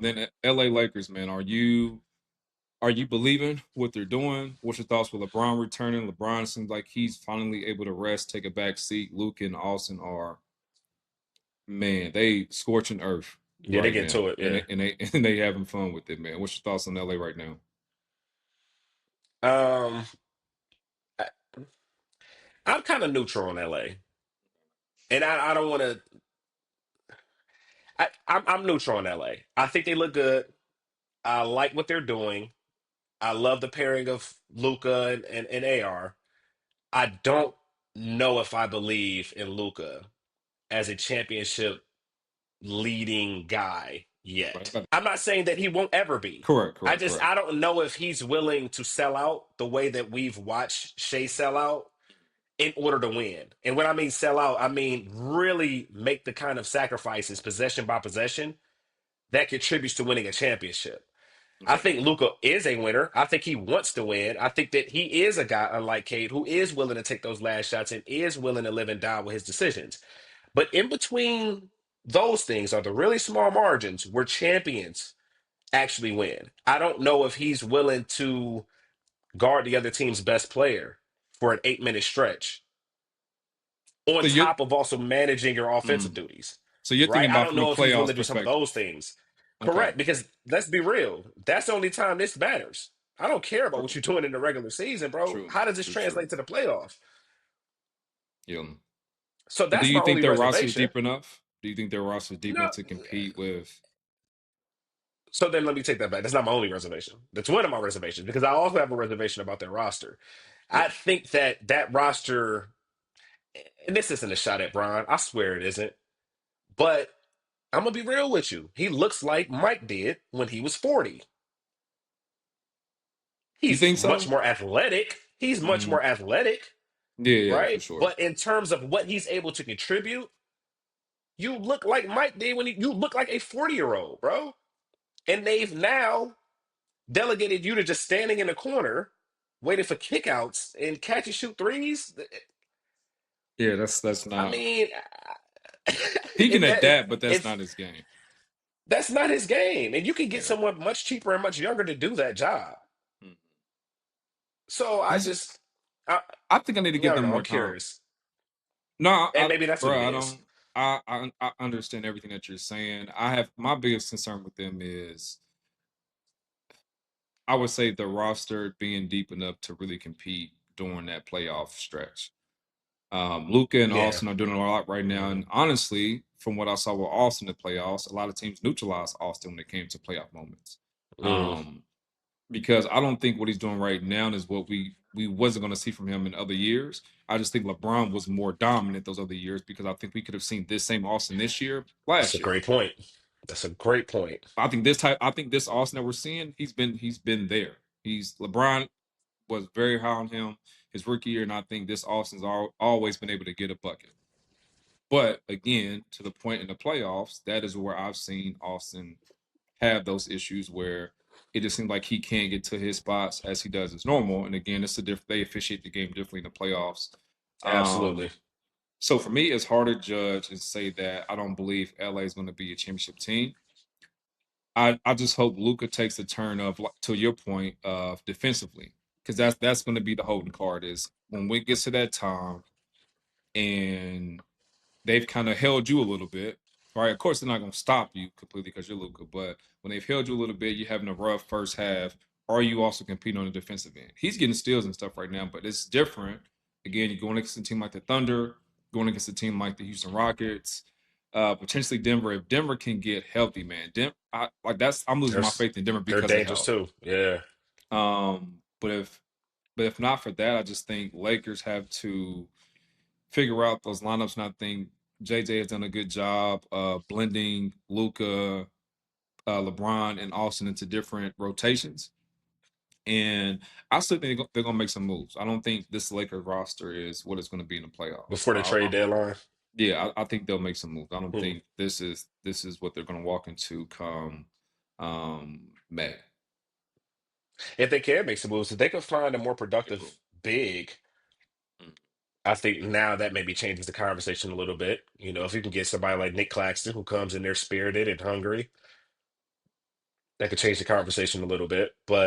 Then LA Lakers, man, are you believing what they're doing? What's your thoughts with LeBron returning? LeBron seems like he's finally able to rest, take a back seat. Luke and Austin are, man, they scorching earth Yeah, they right get now, to it. and Yeah. they having fun with it, man. What's your thoughts on LA right now? Um, I, I'm kind of neutral on LA, and I don't want to. I'm neutral on LA. I think they look good. I like what they're doing. I love the pairing of Luca and AR. I don't know if I believe in Luca as a championship leading guy Right. yet. I'm not saying that he won't ever be. Correct, I correct, just correct. I don't know if he's willing to sell out the way that we've watched Shea sell out in order to win. And when I mean sell out, I mean really make the kind of sacrifices possession by possession that contributes to winning a championship. I Okay. think Luca is a winner. I think he wants to win. I think that he is a guy unlike Cade who is willing to take those last shots and is willing to live and die with his decisions. But in between those things are the really small margins where champions actually win. I don't know if he's willing to guard the other team's best player for an 8 minute stretch on So you, top of also managing your offensive mm, duties, so you're thinking right? I about don't from a know if he's willing playoffs to do some of perspective. those things. Okay. Correct, because let's be real. That's the only time this matters. I don't care about what True. you're doing in the regular season, bro. True. How does this True. True. translate to the playoff? Yeah. So So do that's you my think only their roster is reservation. deep enough? Do you think their roster is deep No. enough to compete with? So then let me take that back. That's not my only reservation. That's one of my reservations because I also have a reservation about their roster. Yeah. I think that that roster, and this isn't a shot at Brian. I swear it isn't. But I'm gonna be real with you. He looks like Mike did when he was 40. You He's think much so? more athletic. He's much Hmm. more athletic, Yeah, yeah, for right? sure. But in terms of what he's able to contribute, you look like Mike did when you look like a 40-year old, bro. And they've now delegated you to just standing in the corner, waiting for kickouts and catch and shoot threes. Yeah, that's I not. mean, He can if that adapt, but that's if not his game. that's not his game, and you can get Yeah. someone much cheaper and much younger to do that job. Mhm. So I I just, just, I, I think I need to I give don't them know. more I'm time. curious, No, and maybe that's what it bro, I is. don't. I understand everything that you're saying. I have my biggest concern with them is I would say the roster being deep enough to really compete during that playoff stretch. Luca and Yeah. Austin are doing a lot right now, Mhm. and honestly, from what I saw with Austin in the playoffs, a lot of teams neutralized Austin when it came to playoff moments. Mm. Um, because I don't think what he's doing right now is what we wasn't going to see from him in other years. I just think LeBron was more dominant those other years because I think we could have seen this same Austin this year, That's a last year. great point. That's a great point. I think this Austin that we're seeing, he's been there. He's LeBron was very high on him his rookie year, and I think this Austin's always been able to get a bucket. But again, to the point in the playoffs, that is where I've seen Austin have those issues where it just seems like he can't get to his spots as he does as normal. And again, it's a they officiate the game differently in the playoffs. Absolutely. Um, so for me, it's hard to judge and say that I don't believe LA is going to be a championship team. I just hope Luca takes the turn of to your point of defensively because that's going to be the holding card is when we get to that time and they've kind of held you a little bit, right? Of course, they're not going to stop you completely because you're Luca, but when they've held you a little bit, you're having a rough first half. Are you also competing on the defensive end? He's getting steals and stuff right now, but it's different. Again, you're going against a team like the Thunder, going against a team like the Houston Rockets, potentially Denver. If Denver can get healthy, man, I'm losing my There's faith in Denver they're because of dangerous health. too. Yeah. But if not for that, I just think Lakers have to figure out those lineups. And I think JJ has done a good job blending Luca, LeBron, and Austin into different rotations. And I still think they're going to make some moves. I don't think this Lakers roster is what it's going to be in the playoffs. Before the trade deadline. Yeah, I think they'll make some moves. I don't Hmm. think this is what they're going to walk into come May. If they can make some moves, if they could find a more They will. productive big, Mm. I think now that maybe changes the conversation a little bit. You know, if you can get somebody like Nick Claxton who comes in there spirited and hungry, that could change the conversation a little bit. But